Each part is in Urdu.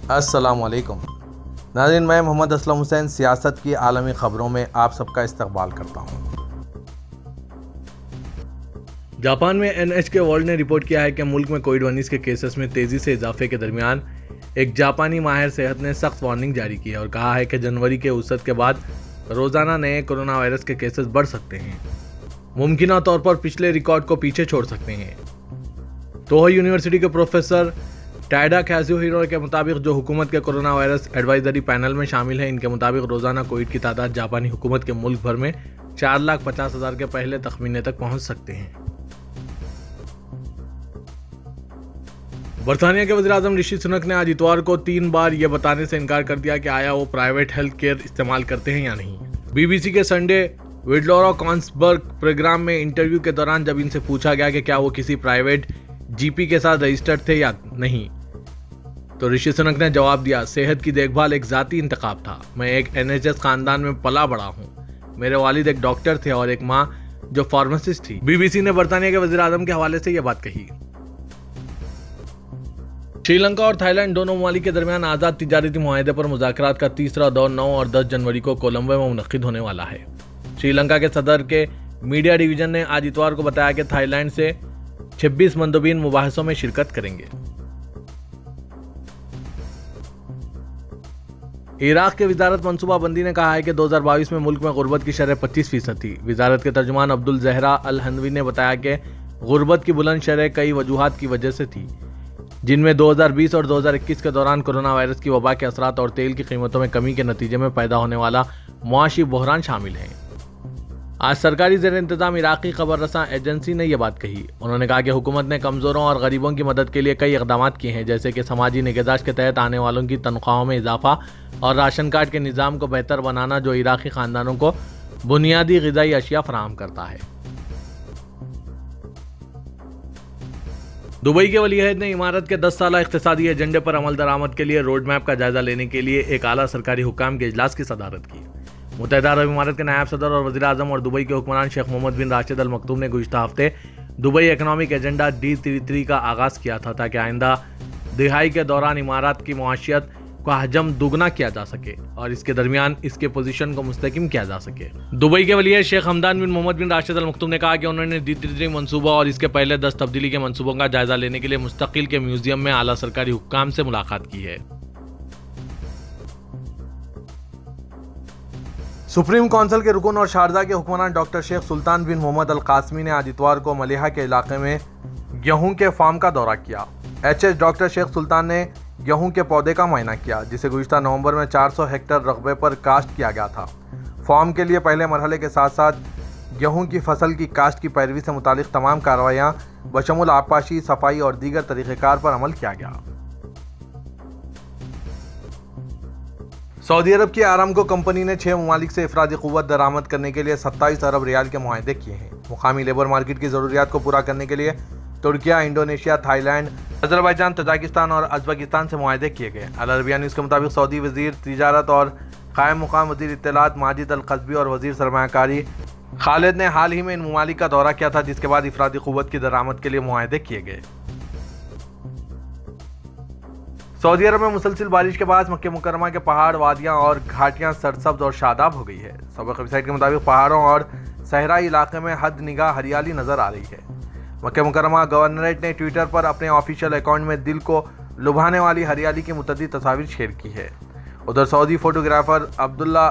السلام علیکم ناظرین، میں محمد اسلم حسین سیاست کی عالمی خبروں میں آپ سب کا استقبال کرتا ہوں۔ جاپان میں NHK ورلڈ نے رپورٹ کیا ہے کہ ملک میں کووڈ-19 کے کیسز میں تیزی سے اضافے کے درمیان ایک جاپانی ماہر صحت نے سخت وارننگ جاری کی ہے اور کہا ہے کہ جنوری کے اوسط کے بعد روزانہ نئے کورونا وائرس کے کیسز بڑھ سکتے ہیں، ممکنہ طور پر پچھلے ریکارڈ کو پیچھے چھوڑ سکتے ہیں۔ توہو یونیورسٹی کے پروفیسر ٹائیڈا کیزوہیرو کے مطابق، جو حکومت کے کورونا وائرس ایڈوائزری پینل میں شامل ہیں، ان کے مطابق روزانہ کووڈ کی تعداد جاپانی حکومت کے ملک بھر میں 4,50,000 کے پہلے تخمینے تک پہنچ سکتے ہیں۔ برطانیہ کے وزیر اعظم رشی سنک نے آج اتوار کو 3 بار یہ بتانے سے انکار کر دیا کہ آیا وہ پرائیویٹ ہیلتھ کیئر استعمال کرتے ہیں یا نہیں۔ BBC کے سنڈے وڈلورا کانسبرگ پروگرام میں انٹرویو کے دوران جب ان سے پوچھا گیا کہ کیا وہ کسی پرائیویٹ GP کے ساتھ رجسٹرڈ تھے یا نہیں، تو رشی سنک نے جواب دیا، صحت کی دیکھ بھال ایک ذاتی انتخاب تھا۔ میں ایک NHS خاندان میں پلا بڑا ہوں۔ میرے والد ایک ڈاکٹر تھے اور ایک ماں جو فارماسسٹ تھی۔ BBC نے برطانیہ کے وزیر اعظم کے حوالے سے یہ بات کہی۔ سری لنکا اور تھائی لینڈ دونوں ممالک کے درمیان آزاد تجارتی معاہدے پر مذاکرات کا تیسرا دور 9 اور 10 جنوری کو کولمبو میں منعقد ہونے والا ہے۔ سری لنکا کے صدر کے میڈیا ڈویژن نے آج اتوار کو بتایا کہ تھائی لینڈ سے 26 مندوبین مباحثوں میں شرکت کریں گے۔ عراق کے وزارت منصوبہ بندی نے کہا ہے کہ 2022 میں ملک میں غربت کی شرح 25% تھی۔ وزارت کے ترجمان عبدالزہرا الہندوی نے بتایا کہ غربت کی بلند شرح کئی وجوہات کی وجہ سے تھی، جن میں 2020 اور 2021 کے دوران کورونا وائرس کی وبا کے اثرات اور تیل کی قیمتوں میں کمی کے نتیجے میں پیدا ہونے والا معاشی بحران شامل ہیں۔ آج سرکاری زیر انتظام عراقی خبر رساں ایجنسی نے یہ بات کہی۔ انہوں نے کہا کہ حکومت نے کمزوروں اور غریبوں کی مدد کے لیے کئی اقدامات کیے ہیں، جیسے کہ سماجی نگہداشت کے تحت آنے والوں کی تنخواہوں میں اضافہ اور راشن کارڈ کے نظام کو بہتر بنانا، جو عراقی خاندانوں کو بنیادی غذائی اشیاء فراہم کرتا ہے۔ دبئی کے ولی عہد نے امارت کے 10 سالہ اقتصادی ایجنڈے پر عمل درآمد کے لیے روڈ میپ کا جائزہ لینے کے لیے ایک اعلیٰ سرکاری حکام کے اجلاس کی صدارت کی۔ متحدہ عرب امارات کے نائب صدر اور وزیر اعظم اور دبئی کے حکمران شیخ محمد بن راشد ال مکتوم نے گزشتہ ہفتے دبئی اکنامک ایجنڈا D33 کا آغاز کیا تھا، تاکہ آئندہ دہائی کے دوران امارات کی معاشیت کا حجم دوگنا کیا جا سکے اور اس کے درمیان اس کے پوزیشن کو مستحکم کیا جا سکے۔ دبئی کے ولی عہد شیخ حمدان بن محمد بن راشد ال مکتوم نے کہا کہ انہوں نے D33 منصوبہ اور اس کے پہلے 10 تبدیلی کے منصوبوں کا جائزہ لینے کے لیے مستقل کے میوزیم میں اعلیٰ سرکاری حکام سے ملاقات کی ہے۔ سپریم کونسل کے رکن اور شارجہ کے حکمران ڈاکٹر شیخ سلطان بن محمد القاسمی نے آج اتوار کو ملیحہ کے علاقے میں گیہوں کے فارم کا دورہ کیا۔ ڈاکٹر شیخ سلطان نے گیہوں کے پودے کا معائنہ کیا، جسے گزشتہ نومبر میں 400 ہیکٹر رقبے پر کاشت کیا گیا تھا۔ فارم کے لیے پہلے مرحلے کے ساتھ ساتھ گیہوں کی فصل کی کاشت کی پیروی سے متعلق تمام کارروائیاں بشمول آبپاشی، صفائی اور دیگر طریقہ کار پر عمل کیا گیا۔ سعودی عرب کی آرامکو کمپنی نے 6 ممالک سے افرادی قوت درآمد کرنے کے لیے 27 ارب ریال کے معاہدے کیے ہیں۔ مقامی لیبر مارکیٹ کی ضروریات کو پورا کرنے کے لیے ترکیہ، Indonesia, Thailand, Azerbaijan, Tajikistan اور ازبکستان سے معاہدے کیے گئے۔ العربیہ نیوز کے مطابق سعودی وزیر تجارت اور قائم مقام وزیر اطلاعات ماجد القصبی اور وزیر سرمایہ کاری خالد نے حال ہی میں ان ممالک کا دورہ کیا تھا، جس کے بعد افرادی قوت کی درآمد کے لیے معاہدے کیے گئے۔ سعودی عرب میں مسلسل بارش کے باعث مکہ مکرمہ کے پہاڑ، وادیاں اور گھاٹیاں سرسبز اور شاداب ہو گئی ہے۔ سابق ویب سائٹ کے مطابق پہاڑوں اور صحرائی علاقے میں حد نگاہ ہریالی نظر آ رہی ہے۔ مکہ مکرمہ گورنریٹ نے ٹویٹر پر اپنے آفیشیل اکاؤنٹ میں دل کو لبھانے والی ہریالی کی متعدد تصاویر شیئر کی ہے۔ ادھر سعودی فوٹوگرافر عبداللہ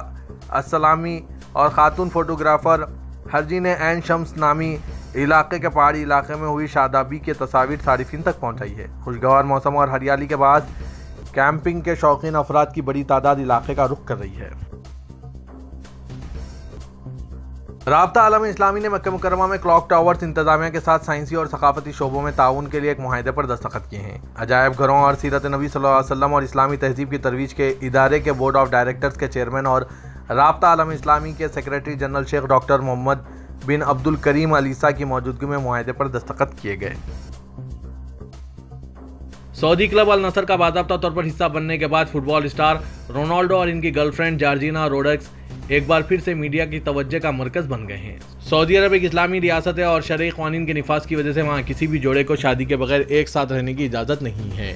السلامی اور خاتون فوٹوگرافر ہرجین عین شمس نامی علاقے کے پہاڑی علاقے میں ہوئی شادابی کی تصاویر صارفین تک پہنچائی ہے۔ خوشگوار موسم اور ہریالی کے باعث کیمپنگ کے شوقین افراد کی بڑی تعداد علاقے کا رخ کر رہی ہے۔ رابطہ عالم اسلامی نے مکہ مکرمہ میں کلاک ٹاورز انتظامیہ کے ساتھ سائنسی اور ثقافتی شعبوں میں تعاون کے لیے ایک معاہدے پر دستخط کیے ہیں۔ عجائب گھروں اور سیرت نبی صلی اللہ علیہ وسلم اور اسلامی تہذیب کی ترویج کے ادارے کے بورڈ آف ڈائریکٹرز کے چیئرمین اور رابطہ عالم اسلامی کے سیکریٹری جنرل شیخ ڈاکٹر محمد بن عبد الکریم علیسہ کی موجودگی میں معاہدے پر دستخط کیے گئے۔ سعودی کلب النصر کا باضابطہ طور پر حصہ بننے کے بعد فٹ بال اسٹار رونالڈو اور ان کی گرل فرینڈ جارجینا روڈرکس ایک بار پھر سے میڈیا کی توجہ کا مرکز بن گئے ہیں۔ سعودی عرب ایک اسلامی ریاست ہے اور شرعی قوانین کے نفاذ کی وجہ سے وہاں کسی بھی جوڑے کو شادی کے بغیر ایک ساتھ رہنے کی اجازت نہیں ہے۔